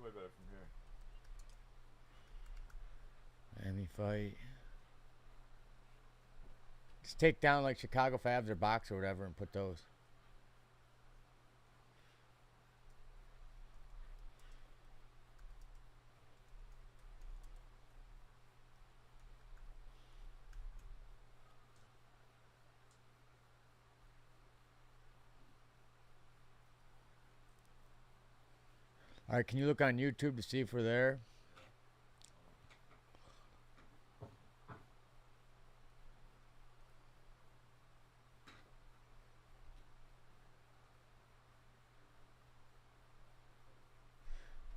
way better from here. Miami fight. Just take down like Chicago Fabs or Box or whatever and put those. All right, can you look on YouTube to see if we're there?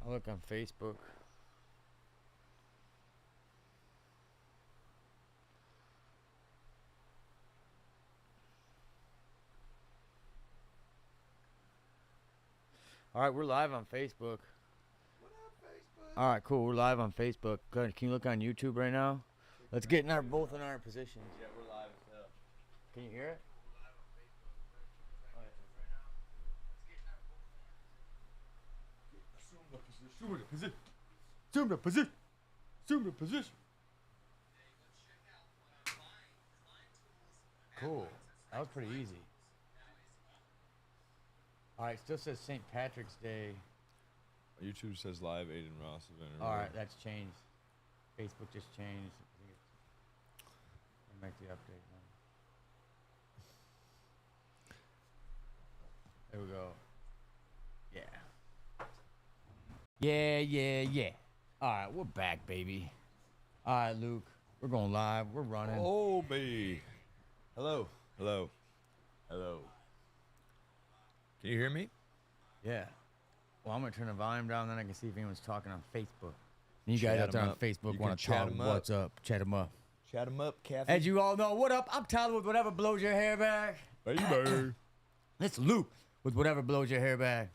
I'll look on Facebook. All right, we're live on Facebook. What up, Facebook? All right, cool. We're live on Facebook. Good. Can you look on YouTube right now? Let's get in our both in our positions. Yeah, we're live as hell. Can you hear it? Assume the position. Assume the position. Assume the position. Cool. That was pretty easy. All right, still says St. Patrick's Day. YouTube says live Adin Ross event. All right, that's changed. Facebook just changed. I think it's, make the update now. There we go. Yeah. Yeah. All right, we're back, baby. All right, Luke, we're going live. We're running. Oh, baby. Hello. Hello. Hello. Can you hear me? Yeah. Well, I'm going to turn the volume down, then I can see if anyone's talking on Facebook. And you Chat guys out there 'em on up. Facebook You want can to chat talk. 'em up. What's up? Chat them up. Chat them up, Kathy. As you all know, what up? I'm Tyler with Whatever Blows Your Hair Back. Baby. It's Luke with Whatever Blows Your Hair Back.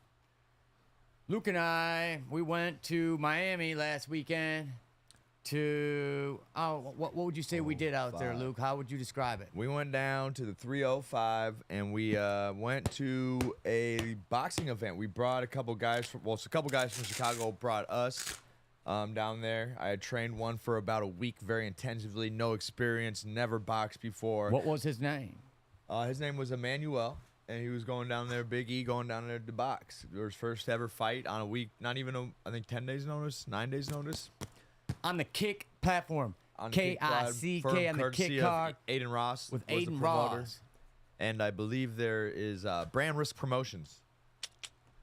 Luke and I, we went to Miami last weekend to, what would you say we did out there, 5. Luke? How would you describe it? We went down to the 305 and we went to a boxing event. We brought a couple guys from, a couple guys from Chicago brought us down there. I had trained one for about a week very intensively, no experience, never boxed before. What was his name? His name was Emmanuel, and he was going down there, Big E, going down there to box. It was his first ever fight on a week, not even, I think, 10 days notice, 9 days notice. On the Kick platform. On K-I-C-K on the Kick card. Adin Ross With was the Adin promoter. Ross. And I believe there is Brand Risk Promotions.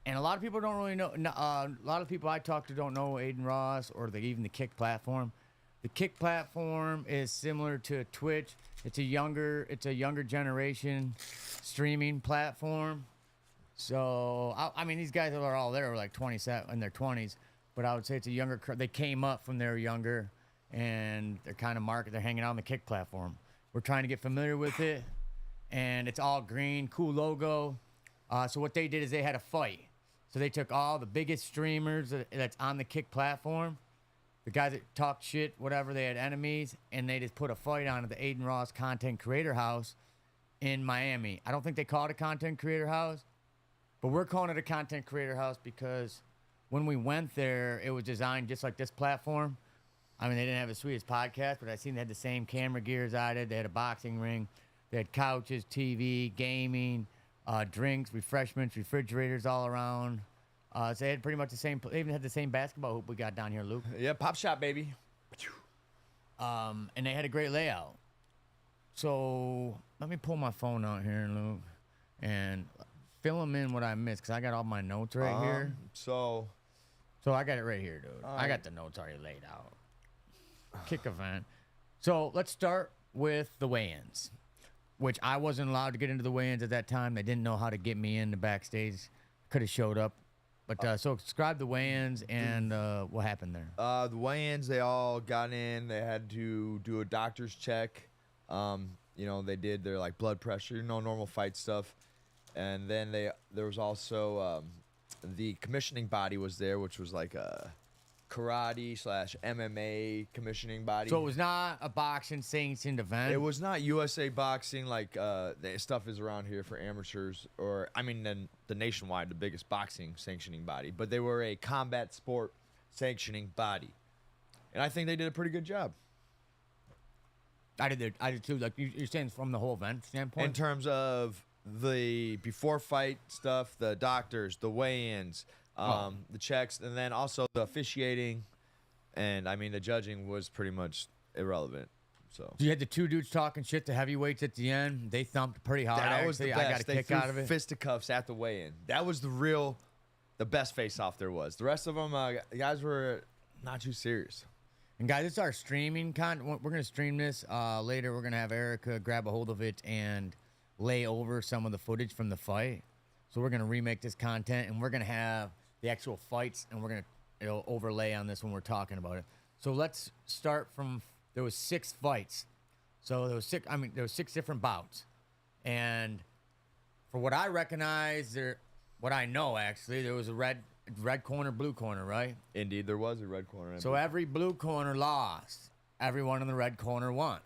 And a lot of people don't really know. A lot of people I talk to don't know Adin Ross or even the Kick platform. The Kick platform is similar to Twitch. It's a younger generation streaming platform. So I mean, these guys are all there, like 27 in their 20s. But I would say it's a younger. They came up from their younger, and they're kind of they're hanging out on the Kick platform. We're trying to get familiar with it, and it's all green, cool logo. So what they did is they had a fight. So they took all the biggest streamers that's on the Kick platform, the guys that talk shit, whatever, they had enemies, and they just put a fight on at the Adin Ross Content Creator House in Miami. I don't think they call it a Content Creator House, but we're calling it a Content Creator House because when we went there, it was designed just like this platform. I mean, they didn't have the sweetest podcast, but I seen they had the same camera gear as I did. They had a boxing ring. They had couches, TV, gaming, drinks, refreshments, refrigerators all around. So they had pretty much the same. They even had the same basketball hoop we got down here, Luke. Yeah, pop shot, baby. And they had a great layout. So let me pull my phone out here, Luke, and fill them in what I missed because I got all my notes right here. So I got it right here, dude. I got the notes already laid out. Kick event. So let's start with the weigh-ins, which I wasn't allowed to get into the weigh-ins at that time. They didn't know how to get me in the backstage. Could have showed up. But so describe the weigh-ins and what happened there. The weigh-ins, they all got in. They had to do a doctor's check. They did their like blood pressure, normal fight stuff. And then there was also the commissioning body was there, which was like a karate/MMA commissioning body. So it was not a boxing sanctioned event? It was not USA Boxing like the stuff is around here for amateurs, or I mean the nationwide, the biggest boxing sanctioning body. But they were a combat sport sanctioning body. And I think they did a pretty good job. I did too. Like you're saying from the whole event standpoint. In terms of the before fight stuff, the doctors, the weigh-ins, the checks, and then also the officiating, and I mean the judging was pretty much irrelevant. So you had the two dudes talking shit, the heavyweights at the end. They thumped pretty hard. that was the actually. best. I got a They kick threw out of it. fisticuffs at the weigh-in. That was the best face-off there was. The rest of them, guys were not too serious. And guys, it's our streaming content. We're gonna stream this later. We're gonna have Erica grab a hold of it and lay over some of the footage from the fight. So we're gonna remake this content, and we're gonna have the actual fights, and we're gonna overlay on this when we're talking about it. So let's start from. There was 6 fights. So there was 6. I mean, there was 6 different bouts, and for what I recognize, what I know actually, there was a red corner, blue corner, right? Indeed, there was a red corner. So every blue corner lost. Everyone in the red corner won.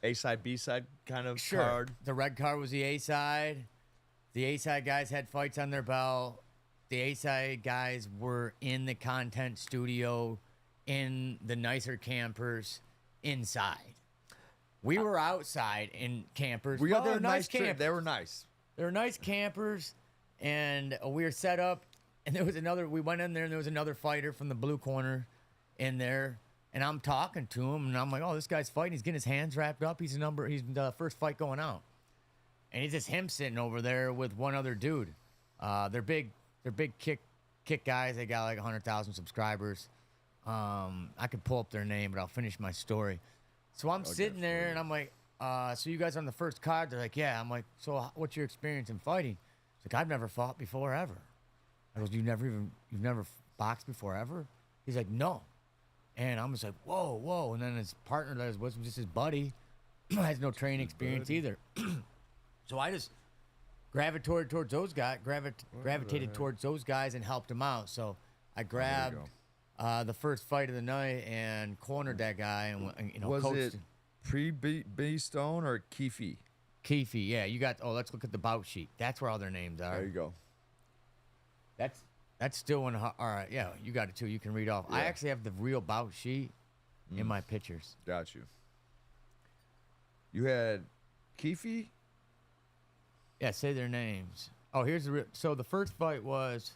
A side, B side kind of Sure. card. The red card was the A side. The A side guys had fights on their belt. The A side guys were in the content studio, in the nicer campers, inside. We were outside in campers. We Well, got they there were nice nice. campers. They were nice. They were nice campers, and we were set up. And there was another. We went in there, and there was another fighter from the blue corner in there. And I'm talking to him, and I'm like, "Oh, this guy's fighting. He's getting his hands wrapped up. He's the first fight going out." And it's just him sitting over there with one other dude. They're big kick guys. They got like 100,000 subscribers. I could pull up their name, but I'll finish my story. So I'm sitting there, and I'm like, "So you guys on the first card?" They're like, "Yeah." I'm like, "So what's your experience in fighting?" He's like, "I've never fought before ever." I goes, "You've never boxed before ever?" He's like, "No." And I'm just like, whoa. And then his partner that was just his buddy, has no training experience either. So I just gravitated towards those guys, gravitated towards those guys and helped them out. So I grabbed the first fight of the night and cornered that guy and Was coached it him. pre-B Stone or Keefe? Keefe, yeah. You got. Oh, let's look at the bout sheet. That's where all their names are. There you go. That's still in. All right, yeah. You got it too. You can read off. I Yeah. actually have the real bout sheet in my pictures. Got you. You had Keefe? Yeah, say their names. Oh, here's the so the first fight was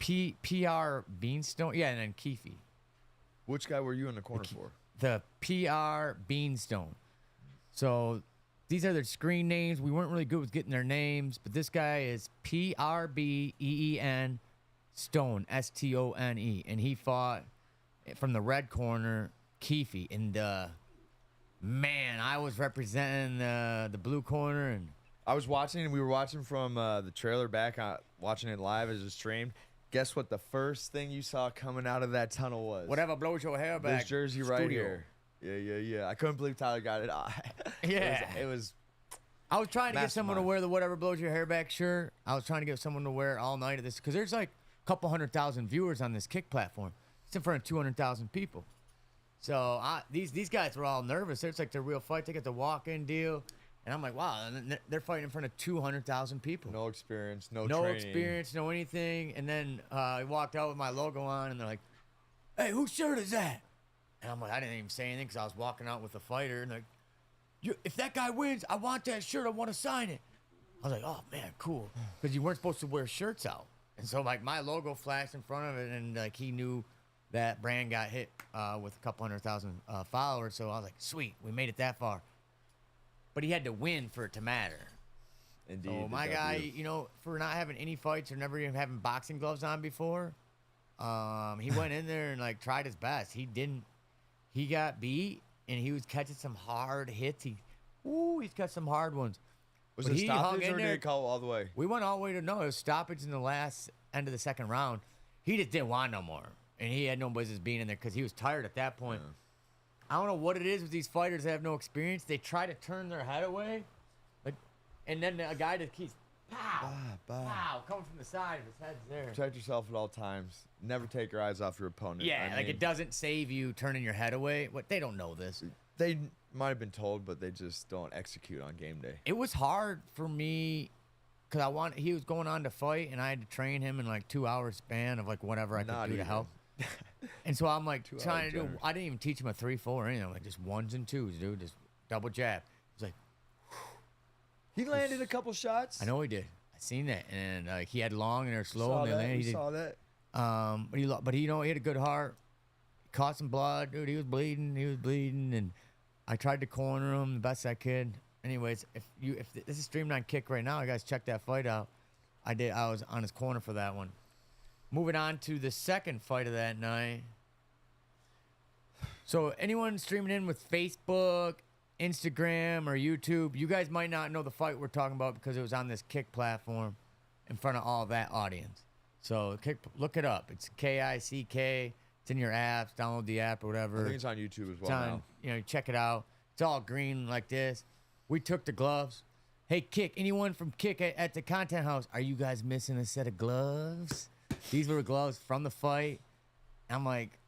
PR Beanstone. Yeah, and then Keefe. Which guy were you in the corner for? The PR Beanstone. So these are their screen names. We weren't really good with getting their names, but this guy is PRBEEN Stone, STONE, and he fought from the red corner, Keefe. And man, I was representing the blue corner, and I was watching, and we were watching from the trailer back, watching it live as it streamed. Guess what the first thing you saw coming out of that tunnel was? whatever blows your hair back. This jersey right studio. here. Yeah. I couldn't believe Tyler got it. Yeah. It was I was trying to get someone to Mastermind. wear the whatever blows your hair back shirt. I was trying to get someone to wear it all night at this because there's like a couple 100,000 viewers on this kick platform. It's in front of 200,000 people. So these guys were all nervous. It's like their real fight. They get the walk-in deal, and I'm like, wow. And they're fighting in front of 200,000 people. no experience, no No training. experience, no anything. And then I walked out with my logo on, and they're like, "Hey, whose shirt is that?" And I'm like, I didn't even say anything because I was walking out with the fighter, and they're like, if that guy wins, I want that shirt. I want to sign it. I was like, oh man, cool, because you weren't supposed to wear shirts out, and so like my logo flashed in front of it, and like he knew that brand got hit with a couple 100,000 followers. So I was like, sweet, we made it that far. But he had to win for it to matter. Indeed. So my guy, for not having any fights or never even having boxing gloves on before, he went in there and like tried his best. He got beat, and he was catching some hard hits. He's got some hard ones. Was But it he hung stoppage in or did there. it call all the way? We went all the way to no. It was stoppage in the last end of the second round. He just didn't want no more, and he had no business being in there because he was tired at that point. Yeah. I don't know what it is with these fighters that have no experience. They try to turn their head away, and then a guy just keeps pow, pow, coming from the side. His head's there. Protect yourself at all times. Never take your eyes off your opponent. Yeah, I like mean, it doesn't save you turning your head away. What they don't know this. They might have been told, but they just don't execute on game day. It was hard for me because he was going on to fight, and I had to train him in like 2 hour span of like whatever I could do to help. And so I'm like trying to do. I didn't even teach him a 3-4 or anything. I'm like just 1s and 2s, dude. Just double jab. He's like, he landed a couple shots. I know he did. I seen that, and he had long and they're slow. Saw and they that. landed. We saw that. But he had a good heart. He caught some blood, dude. He was bleeding, and I tried to corner him the best I could. Anyways, if this is Streamline Kick right now, you guys check that fight out. I was on his corner for that one. Moving on to the second fight of that night. So anyone streaming in with Facebook, Instagram, or YouTube, you guys might not know the fight we're talking about because it was on this Kick platform in front of all that audience. So look it up. It's KICK. It's in your apps. Download the app or whatever. I think it's on YouTube as well now. Check it out. It's all green like this. We took the gloves. Hey, Kick, anyone from Kick at the content house, are you guys missing a set of gloves? These were gloves from the fight. I'm like,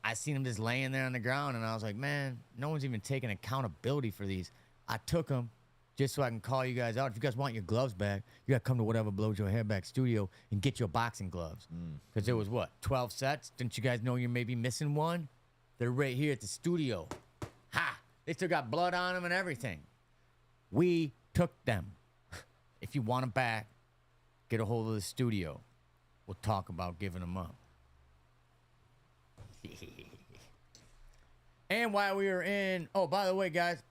I seen them just laying there on the ground, and I was like, man, no one's even taking accountability for these. I took them just so I can call you guys out. If you guys want your gloves back, you got to come to Whatever Blows Your Hair Back studio and get your boxing gloves. Because there was, 12 sets? Didn't you guys know you're maybe missing one? They're right here at the studio. Ha! They still got blood on them and everything. We took them. If you want them back, get a hold of the studio. We'll talk about giving them up. And while we were in, oh, by the way, guys,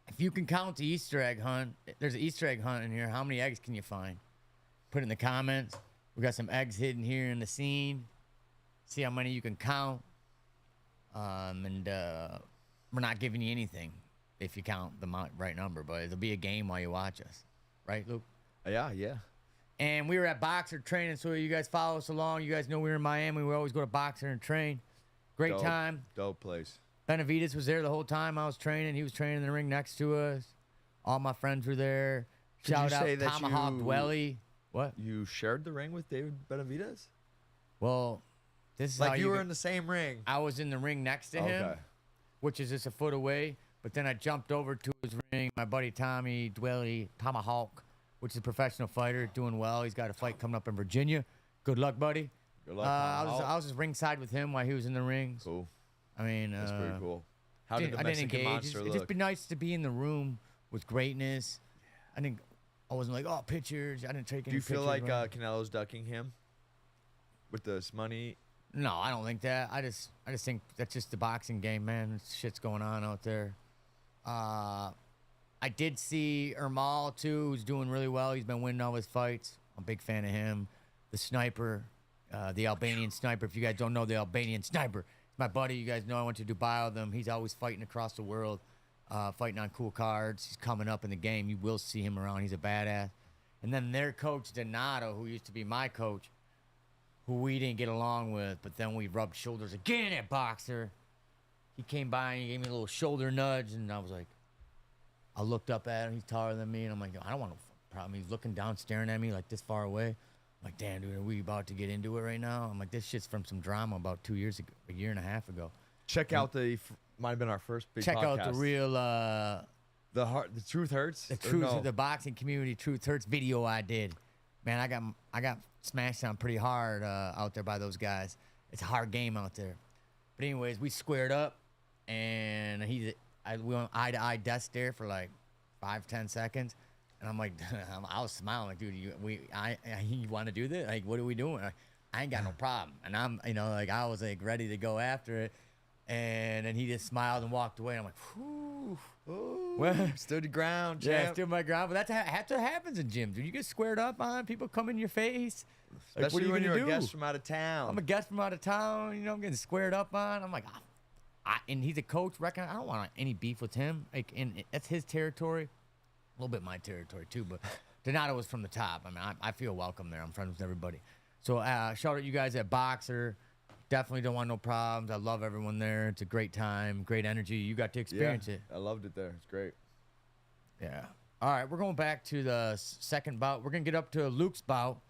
if you can count the Easter egg hunt, there's an Easter egg hunt in here. How many eggs can you find? Put it in the comments. We got some eggs hidden here in the scene. See how many you can count. And we're not giving you anything if you count the right number, but it'll be a game while you watch us. Right, Luke? Yeah. And we were at Boxer training, so you guys follow us along. You guys know we were in Miami. We always go to Boxer and train. Great time. Dope place. Benavides was there the whole time I was training. He was training in the ring next to us. All my friends were there. Shout out Tomahawk Dwelly. What? You shared the ring with David Benavides? Well, this is like how you were in the same ring. I was in the ring next to him, which is just a foot away. But then I jumped over to his ring. My buddy Tommy Dwelly, Tomahawk, which is a professional fighter, doing well. He's got a fight coming up in Virginia. Good luck, buddy. Good luck. I was just ringside with him while he was in the ring. Cool. I mean, that's pretty cool. How did the I Mexican didn't engage. monster look? It'd just be nice to be in the room with greatness. I wasn't like, oh, pictures. I didn't take any pictures. Do you feel like Canelo's ducking him with this money? No, I don't think that. I just think that's just the boxing game, man. Shit's going on out there. I did see Ermal too, who's doing really well. He's been winning all his fights. I'm a big fan of him. The sniper, the Albanian sniper. If you guys don't know the Albanian sniper, my buddy. You guys know I went to Dubai with him. He's always fighting across the world, fighting on cool cards. He's coming up in the game. You will see him around. He's a badass. And then their coach Donato, who used to be my coach, who we didn't get along with, but then we rubbed shoulders again at Boxer. He came by and he gave me a little shoulder nudge, and I was like, I looked up at him. He's taller than me, and I'm like, I don't want no problem. He's looking down, staring at me like this far away. I'm like, damn, dude, are we about to get into it right now? I'm like, this shit's from some drama about 2 years ago, a year and a half ago. Check out might have been our first big podcast. Check out the real the Truth Hurts. The truth of the boxing community, Truth Hurts video I did. Man, I got smashed on pretty hard out there by those guys. It's a hard game out there. But anyways, we squared up, and we went eye to eye death stare for like 5-10 seconds, and I'm like, I was smiling like, dude, you want to do this? Like, what are we doing? I ain't got no problem, and I'm, like I was like ready to go after it, and then he just smiled and walked away. And I'm like, whew. Well, stood your ground, champ. Yeah, stood my ground. But that's what happens in gyms. Dude, you get squared up on, people come in your face. Especially like, when you're a guest from out of town. I'm a guest from out of town. I'm getting squared up on. I'm like, and he's a coach. I don't want any beef with him. Like, and that's his territory. A little bit my territory too. But Donato was from the top. I mean, I feel welcome there. I'm friends with everybody. So shout out you guys at Boxer. Definitely don't want no problems. I love everyone there. It's a great time, great energy. You got to experience it. I loved it there. It's great. Yeah. All right, we're going back to the second bout. We're going to get up to Luke's bout.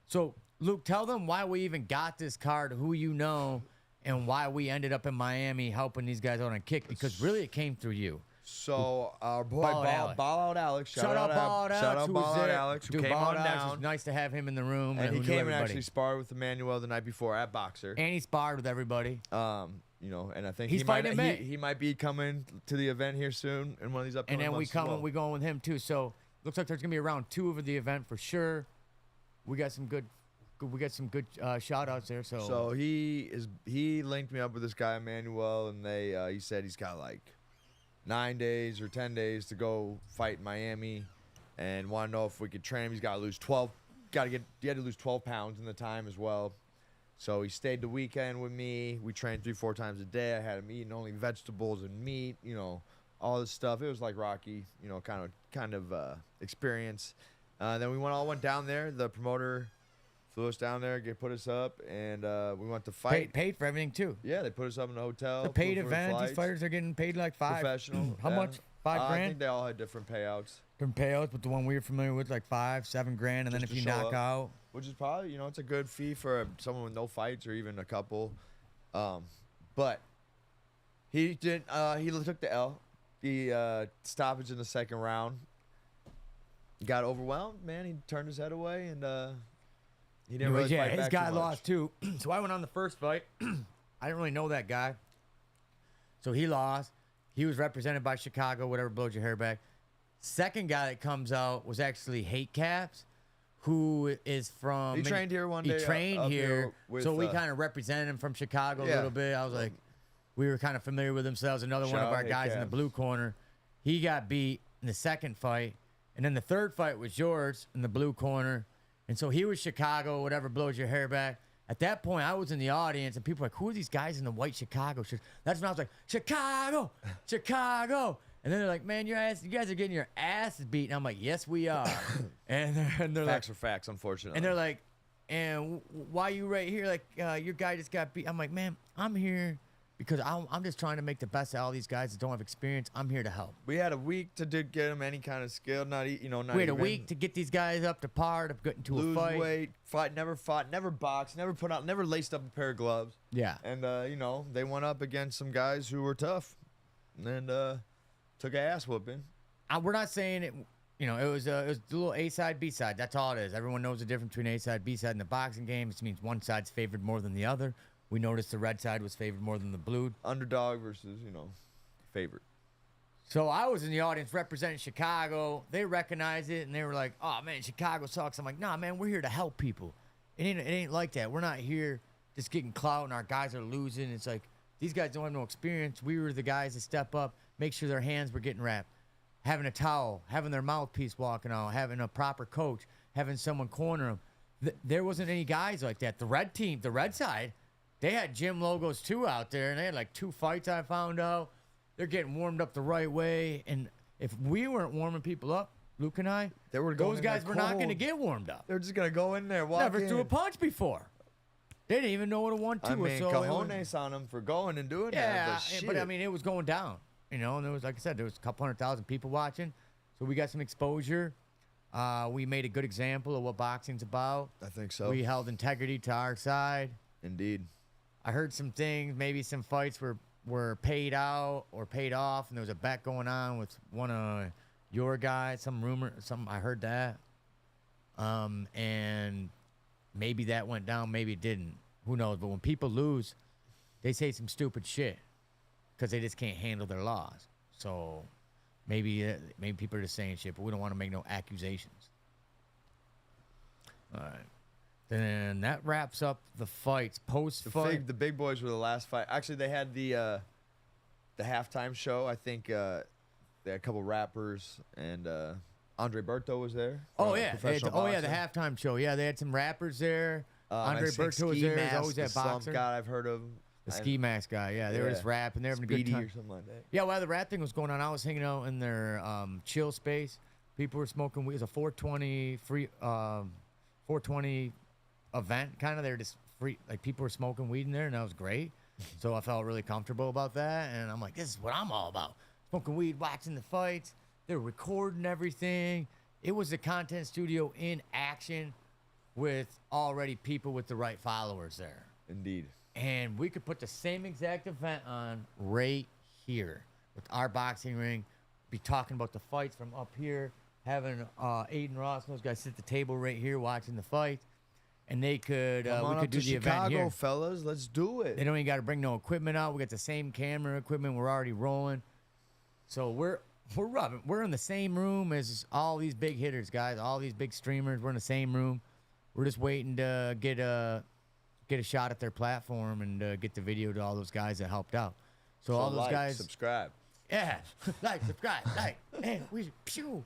So, Luke, tell them why we even got this card, who you know, and why we ended up in Miami helping these guys out on Kick, because really it came through you. So our boy Ball Out Alex. Shout out Ball Out Alex. Shout out Ball Out Alex, who Dude, came Ball on Out Alex down. was nice to have him in the room, And he who knew came and everybody. actually sparred with Emmanuel the night before at Boxer. And he sparred with everybody. You know, and I think He's fighting in May. he might be coming to the event here soon in one of these upcoming And then months we going with him too. So looks like there's gonna be a round 2 of the event for sure. We got some good shout outs there. So he linked me up with this guy Emmanuel, and he said he's got like 9 days or 10 days to go fight in Miami, and want to know if we could train him. He's got to lose 12. He had to lose 12 pounds in the time as well. So he stayed the weekend with me. We trained 3-4 times a day. I had him eating only vegetables and meat, you know, all this stuff. It was like Rocky, you know, kind of experience. Then we all went down there. The promoter flew us down there, put us up, and we went to fight. Paid for everything too. Yeah, they put us up in the hotel. The paid flew for event. flights. These fighters are getting paid like Professional. How yeah. much? $5 I grand. think they all had different payouts. Different payouts, but the one we were familiar with like $5-7 grand, and then Just if to you show knock up. out, Which is probably, you know, it's a good fee for someone with no fights or even a couple. But he did. He took the L. The stoppage in the second round. Got overwhelmed, man. He turned his head away, and he didn't really fight his back guy too much. lost too. So I went on the first fight. I didn't really know that guy, so he lost. He was represented by Chicago, whatever blows your hair back. Second guy that comes out was actually Hate Caps, who is from. He trained here one day. He trained up here, with, so we kind of represented him from Chicago a yeah. little bit. I was like, we were kind of familiar with him. So that was another one Shout of our out Hate guys in the Caps. blue corner. He got beat in the second fight, and then the third fight was yours in the blue corner. And so he was Chicago, whatever blows your hair back. At that point, I was in the audience, and people were like, who are these guys in the white Chicago shirts? That's when I was like, Chicago, Chicago. And then they're like, man, you guys are getting your asses beat. And I'm like, yes, we are. and they're like, facts are facts, unfortunately. and they're like, and why you right here? Like, your guy just got beat. I'm like, man, I'm here because I'm just trying to make the best out of all these guys that don't have experience. I'm here to help. we had a week to get him any kind of skill. Not We had a week to get these guys up to par to get into lose a fight. weight, never boxed, never laced up a pair of gloves. Yeah. And you know, they went up against some guys who were tough, and took an ass whooping. We're not saying it. You know, it was a little A side, B side. That's all it is. Everyone knows the difference between A side, B side in the boxing game. It means one side's favored more than the other. We noticed the red side was favored more than the blue. Underdog versus, favorite. So I was in the audience representing Chicago. They recognized it and they were like, "Oh man, Chicago sucks." I'm like, "Nah, man, we're here to help people. It ain't like that. We're not here just getting clout and our guys are losing. It's like these guys don't have no experience. We were the guys to step up, make sure their hands were getting wrapped, having a towel, having their mouthpiece walking out, having a proper coach, having someone corner them. There wasn't any guys like that. The red team, the red side, they had gym logos too out there, and they had like 2 fights. I found out they're getting warmed up the right way, and if we weren't warming people up, Luke and I, those guys were not going to get warmed up. They're just gonna go in there, walk Never in. threw a punch before. They didn't even know what a 1-2 I was. mean, So cojones on them for going and doing yeah, that. But, but I shit. mean, it was going down, and there was, like I said, there was a couple 100,000 people watching, so we got some exposure. We made a good example of what boxing's about. I think so. We held integrity to our side. Indeed. I heard some things, maybe some fights were paid out or paid off, and there was a bet going on with one of your guys, some rumor, I heard that. And maybe that went down, maybe it didn't. Who knows? But when people lose, they say some stupid shit because they just can't handle their loss. So maybe people are just saying shit, but we don't want to make no accusations. All right. Then that wraps up the fights. Post-fight. The big boys were the last fight. Actually, they had the halftime show. I think they had a couple rappers, and Andre Berto was there. Oh yeah, professional the boxer. halftime show. Yeah, they had some rappers there. Andre I think Berto was Ski there. He's Mask, always the that slump boxer. guy I've heard of. The ski mask guy. Yeah, they were just rapping. They were having a good Speedy time. or something like that. Yeah, while the rap thing was going on, I was hanging out in their chill space. People were smoking weed. It was a 420 free 420 event kind of. They were just free, like people were smoking weed in there, and that was great. So I felt really comfortable about that, and I'm like, this is what I'm all about: smoking weed, watching the fights. They're recording everything. It was a content studio in action with already people with the right followers there. Indeed. And we could put the same exact event on right here with our boxing ring, be talking about the fights from up here, having Adin Ross and those guys sit at the table right here watching the fights, and they could Come we on could up do to the event Chicago, here. fellas. Let's do They it. don't even got to bring no equipment out. We got the same camera equipment. We're already rolling, so we're rubbing. We're in the same room as all these big hitters, guys. All these big streamers. We're in the same room. We're just waiting to get a shot at their platform and get the video to all those guys that helped out. So all those like, guys, subscribe. yeah, like, subscribe, like, and we pew.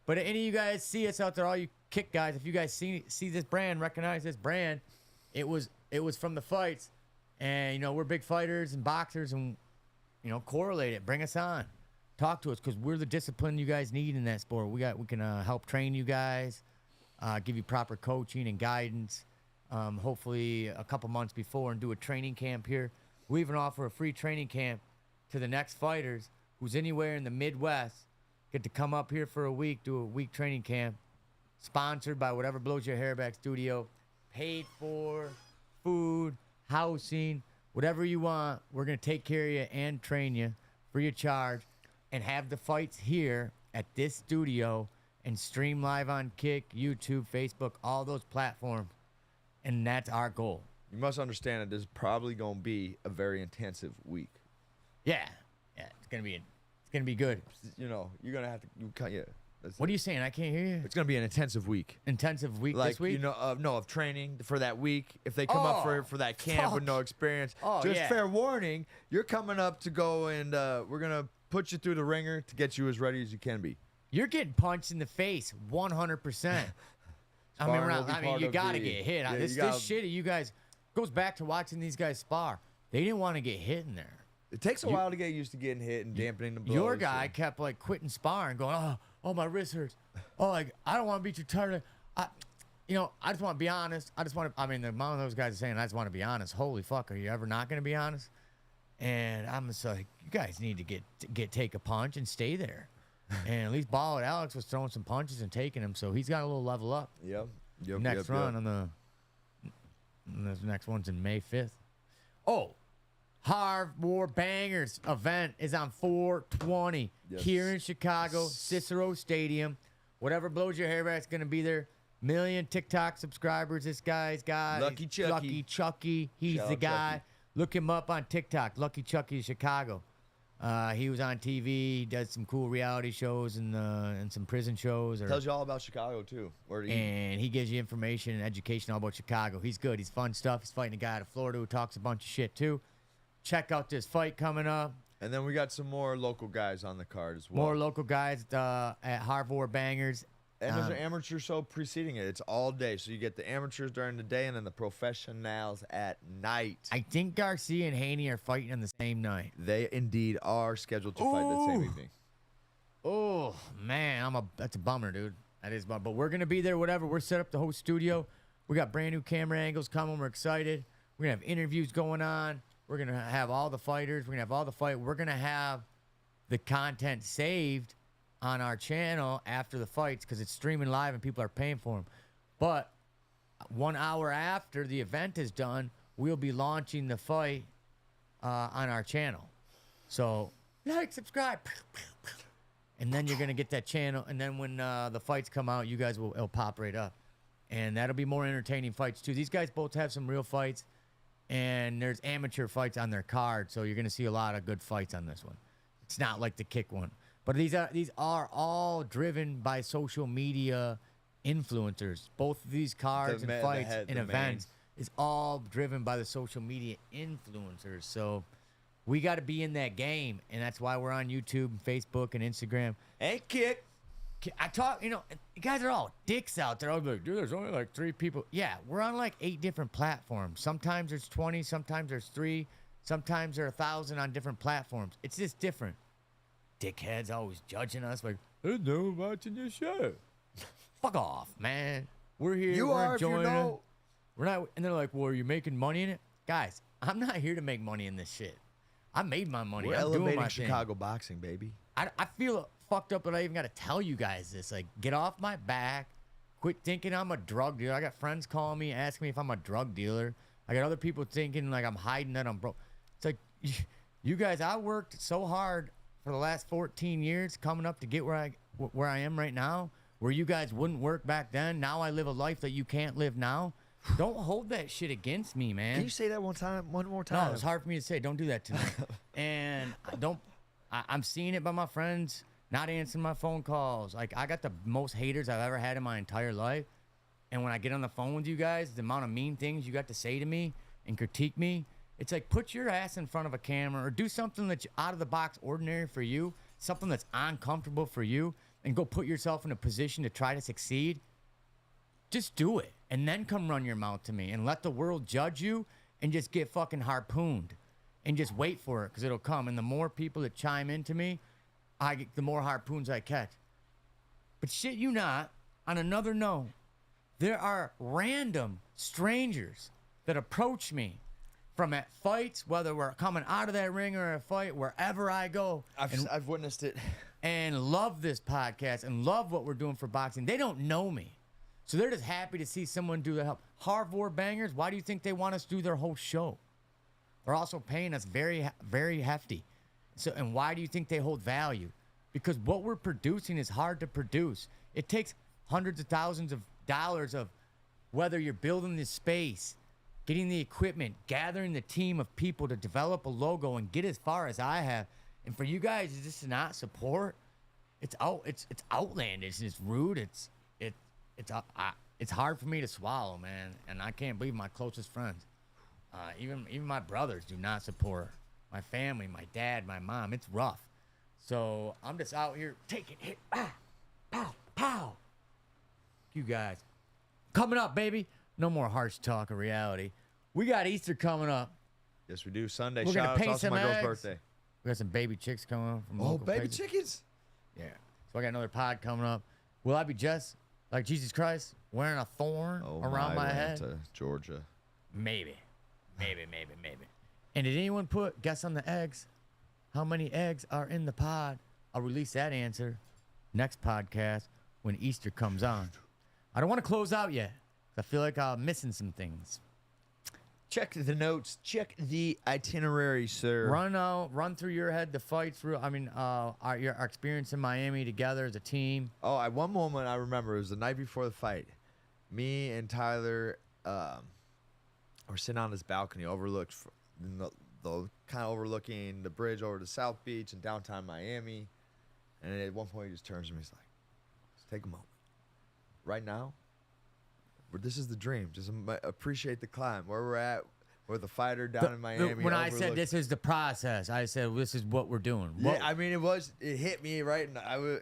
But any of you guys see us out there, all you kick guys, if you guys see this brand, recognize this brand, it was from the fights, and we're big fighters and boxers, and correlate it, bring us on, talk to us, because we're the discipline you guys need in that sport. We can help train you guys, give you proper coaching and guidance. Hopefully a couple months before, and do a training camp here. We even offer a free training camp to the next fighters who's anywhere in the Midwest. Get to come up here for a week, do a week training camp, sponsored by whatever blows your hair back studio, paid for, food, housing, whatever you want. We're going to take care of you and train you free of charge, and have the fights here at this studio and stream live on Kick, YouTube, Facebook, all those platforms. And that's our goal. You must understand that this is probably going to be a very intensive week. Yeah, it's gonna be good. You're going to have to, yeah. What are you saying? I can't hear you. It's going to be an intensive week. Intensive week Like, this week? no, of training for that week. If they come up for that camp with no experience, just yeah. fair warning, you're coming up to go and we're going to put you through the ringer to get you as ready as you can be. You're getting punched in the face 100%. You got to get hit. Yeah, This shit, you guys, goes back to watching these guys spar. They didn't want to get hit in there. It takes a while to get used to getting hit and dampening the blows. Your guy kept like quitting sparring, going, oh, my wrist hurts. Oh, like, I don't want to beat you tired. I just want to be honest. The amount of those guys are saying, I just want to be honest. Holy fuck, are you ever not going to be honest? And I'm just like, you guys need to take a punch and stay there. And at least Ball and Alex was throwing some punches and taking them, so he's got a little level up. Yep. Next run on the next one's in May 5th. Oh, Harv War Bangers event is on 4/20 here in Chicago, Cicero Stadium. Whatever blows your hair back is going to be there. Million TikTok subscribers this guy's got. Lucky Chucky. Lucky Chucky. He's Shout the out guy. Chucky. Look him up on TikTok. Lucky Chucky Chicago. He was on TV. He does some cool reality shows and some prison shows. Tells you all about Chicago, too. And he gives you information and education all about Chicago. He's good. He's fun stuff. He's fighting a guy out of Florida who talks a bunch of shit, too. Check out this fight coming up. And then we got some more local guys on the card as well. More local guys at Harv War Bangers. And there's an amateur show preceding it. It's all day. So you get the amateurs during the day and then the professionals at night. I think Garcia and Haney are fighting on the same night. They indeed are scheduled to fight that same evening. Oh, man. That's a bummer, dude. That is a bummer. But we're going to be there, whatever. We're set up the whole studio. We got brand new camera angles coming. We're excited. We're going to have interviews going on. We're going to have all the fighters. We're going to have all the fight. We're going to have the content saved on our channel after the fights because it's streaming live and people are paying for them. But 1 hour after the event is done, we'll be launching the fight on our channel. So like, subscribe. And then you're going to get that channel. And then when the fights come out, you guys it'll pop right up. And that'll be more entertaining fights too. These guys both have some real fights. And there's amateur fights on their card, so you're going to see a lot of good fights on this one. It's not like the Kick one. But these are all driven by social media influencers. Both of these cards and fights and events is all driven by the social media influencers. So we got to be in that game, and that's why we're on YouTube and Facebook and Instagram. And Kick. I talk, you guys are all dicks out there. I'll be like, dude, there's only like 3 people. Yeah, we're on like 8 different platforms. Sometimes there's 20, sometimes there's 3, sometimes there are 1,000 on different platforms. It's just different. Dickheads always judging us like, there's no one watching your show. Fuck off, man. We're here. We're enjoying it. We're not, and they're like, well, are you making money in it? Guys, I'm not here to make money in this shit. I made my money. We're I'm doing elevating my Chicago thing. boxing, baby. I feel fucked up that I even got to tell you guys this. Like, get off my back. Quit thinking I'm a drug dealer. I got friends calling me, asking me if I'm a drug dealer. I got other people thinking like I'm hiding that I'm broke. It's like, you guys, I worked so hard for the last 14 years coming up to get where I am right now, where you guys wouldn't work back then. Now I live a life that you can't live now. Don't hold that shit against me, man. Can you say that one more time? No, it's hard for me to say. Don't do that to me. And I'm seeing it by my friends not answering my phone calls. Like, I got the most haters I've ever had in my entire life. And when I get on the phone with you guys, the amount of mean things you got to say to me and critique me, it's like, put your ass in front of a camera or do something that's out of the box ordinary for you, something that's uncomfortable for you, and go put yourself in a position to try to succeed. Just do it, and then come run your mouth to me and let the world judge you and just get fucking harpooned and just wait for it, because it'll come. And the more people that chime into me, the more harpoons I catch. But shit you not, on another note, there are random strangers that approach me from at fights, whether we're coming out of that ring or a fight, wherever I go. I've witnessed it. And love this podcast and love what we're doing for boxing. They don't know me. So they're just happy to see someone do the help. Hardcore bangers, why do you think they want us to do their whole show? They're also paying us very, very hefty. So, and why do you think they hold value? Because what we're producing is hard to produce. It takes hundreds of thousands of dollars of whether you're building this space, getting the equipment, gathering the team of people to develop a logo and get as far as I have. And for you guys just to not support, it's outlandish. It's rude. It's hard for me to swallow, man. And I can't believe my closest friends, even my brothers, do not support. My family, my dad, my mom. It's rough. So I'm just out here taking hit. Pow, pow, pow. You guys, coming up, baby. No more harsh talk of reality. We got Easter coming up. Yes, we do. Sunday. We're Shout gonna out. It's paint also some my girl's eggs. birthday. We got some baby chicks coming up from Oh, local baby places. chickens. Yeah. So I got another pod coming up. Will I be just like Jesus Christ, wearing a thorn around my head? To Georgia. Maybe. And did anyone guess on the eggs? How many eggs are in the pod? I'll release that answer next podcast when Easter comes on. I don't want to close out yet. I feel like I'm missing some things. Check the notes. Check the itinerary, sir. Run through your head the fights through. I mean, your experience in Miami together as a team. Oh, at one moment I remember, it was the night before the fight. Me and Tyler were sitting on this balcony overlooked the kind of overlooking the bridge over to South Beach and downtown Miami. And at one point he just turns to me, he's like, "Let's take a moment. Right now, this is the dream. Just appreciate the climb. Where we're at, we're the fighter down in Miami." When I said this is the process, I said this is what we're doing. Yeah, I mean, it hit me right, and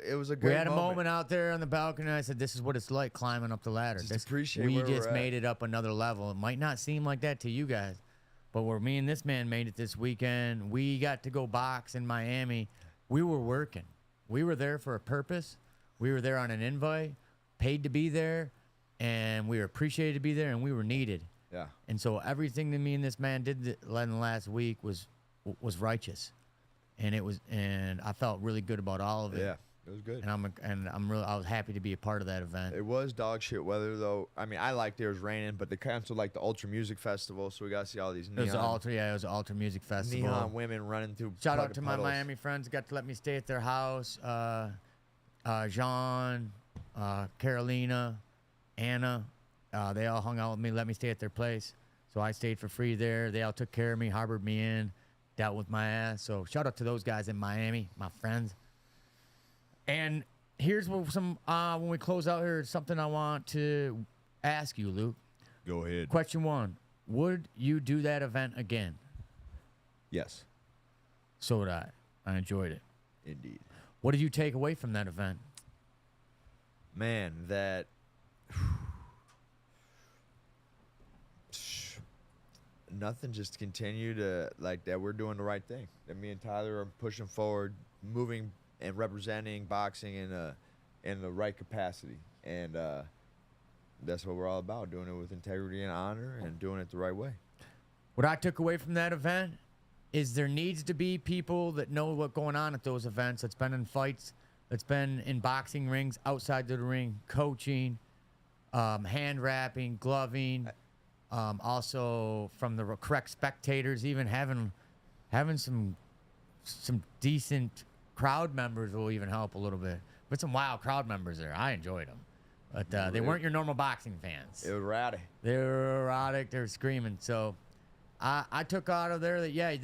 it was a great We had a moment out there on the balcony, and I said, this is what it's like climbing up the ladder. Just appreciate we where just we're made it up another level. It might not seem like that to you guys, but where me and this man made it this weekend, we got to go box in Miami. We were working. We were there for a purpose. We were there on an invite, paid to be there, and we were appreciated to be there, and we were needed. Yeah. And so everything that me and this man did in the last week was righteous, and I felt really good about all of it. Yeah, it was good. And I was happy to be a part of that event. It was dog shit weather though. I mean, I liked it was raining, but they canceled like the Ultra Music Festival, so we got to see all these neon. It was an Ultra Music Festival. Neon women running through. Shout out to my puddles. Miami friends. Got to let me stay at their house. Jean, Carolina, Anna. They all hung out with me, let me stay at their place. So I stayed for free there. They all took care of me, harbored me in, dealt with my ass. So shout out to those guys in Miami, my friends. And here's when we close out here, something I want to ask you, Luke. Go ahead. Question 1. Would you do that event again? Yes. So would I. I enjoyed it. Indeed. What did you take away from that event? Man, that. Nothing, just continue to like that we're doing the right thing. That me and Tyler are pushing forward, moving and representing boxing in the right capacity. And that's what we're all about, doing it with integrity and honor and doing it the right way. What I took away from that event is there needs to be people that know what's going on at those events, that's been in fights, that's been in boxing rings, outside the ring, coaching, hand wrapping, gloving, also from the correct spectators, even having some decent crowd members will even help a little bit. But some wild crowd members there. I enjoyed them. But they weren't your normal boxing fans. It was rowdy. They were erotic. They were screaming. So I took out of there that, yeah,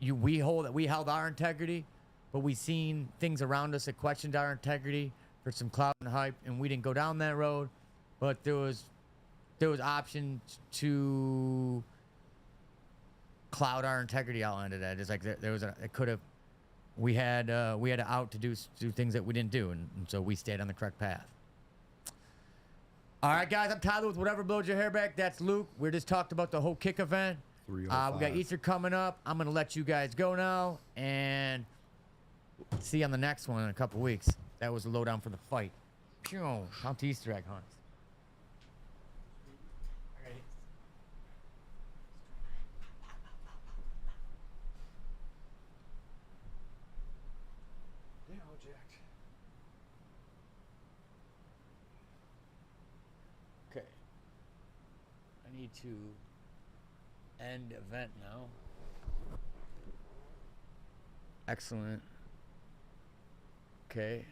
we held our integrity, but we seen things around us that questioned our integrity for some clout and hype, and we didn't go down that road. But there was options to cloud our integrity out of that. It's like we had an out to do things that we didn't do, and so we stayed on the correct path. All right, guys, I'm Tyler with Whatever Blows Your Hair Back. That's Luke. We just talked about the whole kick event. We got Easter coming up. I'm going to let you guys go now, and see you on the next one in a couple weeks. That was the lowdown for the fight. Count to Easter egg hunts. Okay. I need to end event now. Excellent. Okay.